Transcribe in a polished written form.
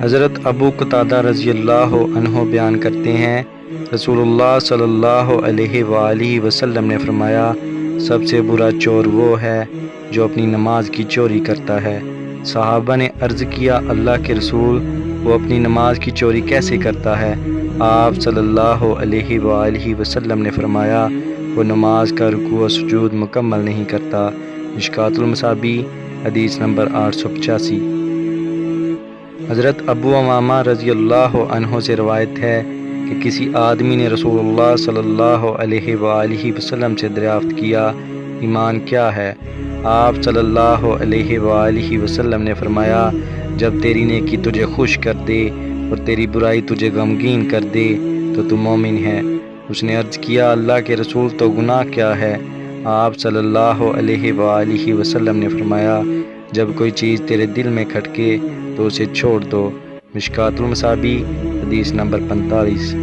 حضرت ابو قتادہ رضی اللہ عنہ بیان کرتے ہیں، رسول اللہ صلی اللہ علیہ وآلہ وسلم نے فرمایا، سب سے برا چور وہ ہے جو اپنی نماز کی چوری کرتا ہے۔ صحابہ نے عرض کیا، اللہ کے رسول، وہ اپنی نماز کی چوری کیسے کرتا ہے؟ آپ صلی اللہ علیہ وآلہ وسلم نے فرمایا، وہ نماز کا رکوع و سجود مکمل نہیں کرتا۔ مشکوٰۃ المصابیح حدیث نمبر 885۔ حضرت ابو امامہ رضی اللہ عنہ سے روایت ہے کہ کسی آدمی نے رسول اللہ صلی اللہ علیہ وآلہ وسلم سے دریافت کیا، ایمان کیا ہے؟ آپ صلی اللہ علیہ وآلہ وسلم نے فرمایا، جب تیری نیکی تجھے خوش کر دے اور تیری برائی تجھے غمگین کر دے تو تو مومن ہے۔ اس نے عرض کیا، اللہ کے رسول، تو گناہ کیا ہے؟ آپ صلی اللہ علیہ وآلہ وسلم نے فرمایا، جب کوئی چیز تیرے دل میں کھٹکے تو اسے چھوڑ دو۔ مشکوٰۃ المصابیح حدیث نمبر 45۔